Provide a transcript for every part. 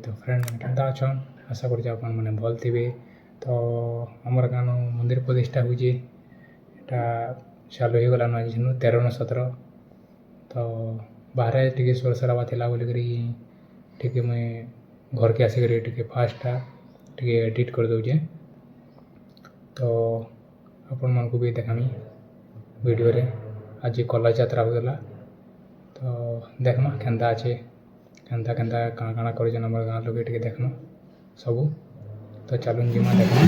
तो फ्रेंड केनता अछन आशा कर मैंने भल थे। तो आमर गाँव मंदिर प्रतिष्ठा होता चालू हो गलान आज 13 न 17। तो बाहर टे सोर सराबा थी बोलिक मुई घर के आसिक फास्टा टे एडिट कर दूचे। तो आपण मन को भी देखामी वीडियो रे आज कलश यात्रा होगा। तो देखमा केनता अच्छे केनता केनता काଣା काଣା कर गाँव लोग टे देखमा सबू। तो चलून जीमा देखमा।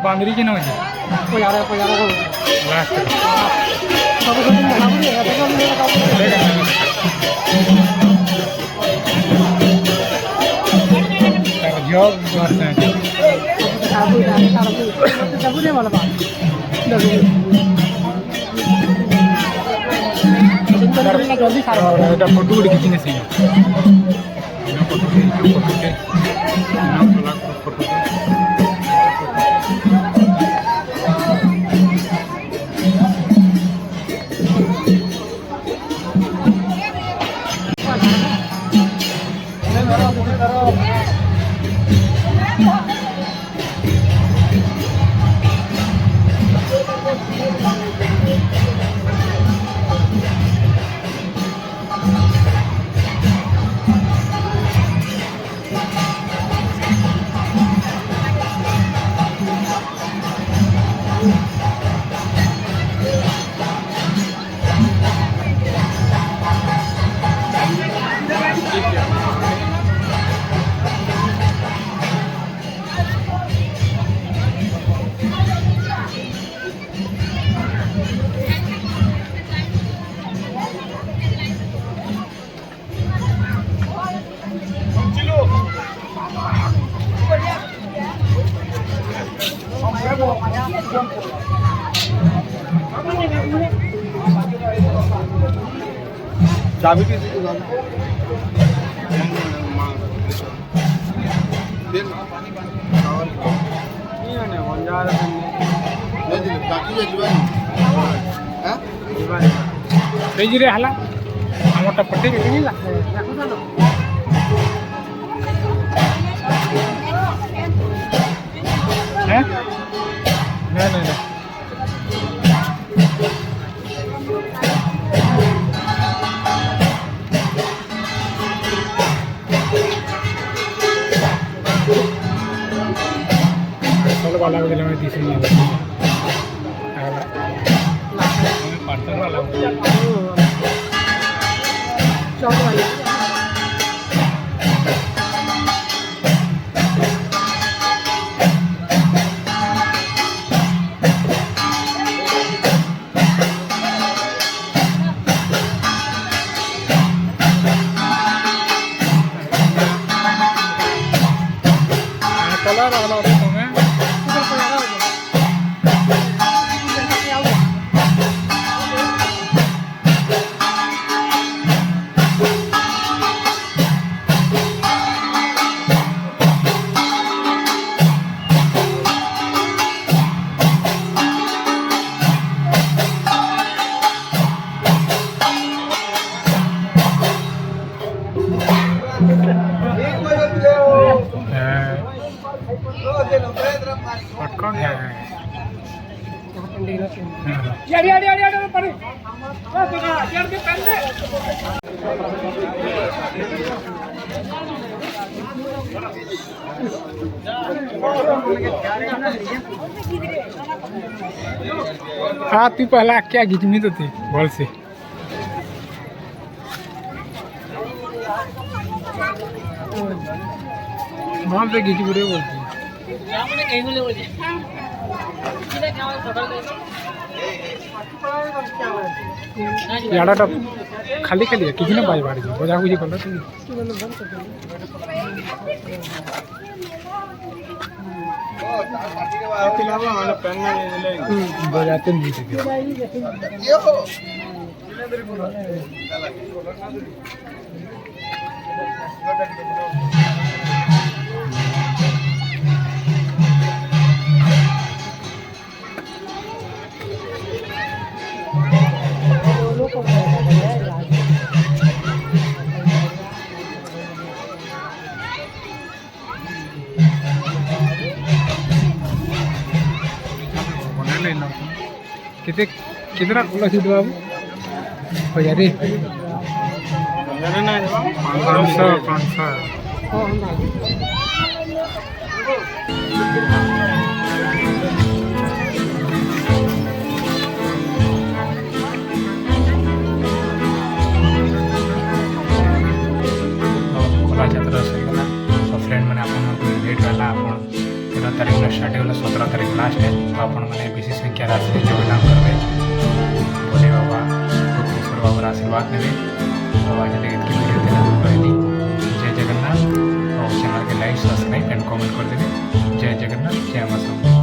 बांदरी के नौजी लास्ट जॉब करते हैं फोटो खींचने से चाबी किसी को डालना रे हाला हमटा पट्टी नहीं है नहीं वाला में तीसरी पार्सल वाला कलर वाला तुम्हें पटकन है हाँ तू पहला क्या खींचनी तो थी बोल से वहाँ पे खींच बुरे बोलती याडाटा खाली खाली है किसी ने बाज बाड़ी बजा कुछ कर बजाते नहीं थे कितने कितना खुला सीट बाबू हजारे 500 खोला यात्रा सहीगला सो फ्रेंड मैंने आपको भेट गला आप 13 तारीख में स्टार्ट होगा 17 तारीख लास्ट है तो आपण मैंने बेसी संख्या राशि योगदान करवे भोले बाबा गुप्तेश्वर बाबा आशीर्वाद ने तो आज वीडियो कहनी जय जगन्नाथ और चैनल के लाइक सब्सक्राइब एंड कमेंट कर देवे जय जगन्नाथ जय मां।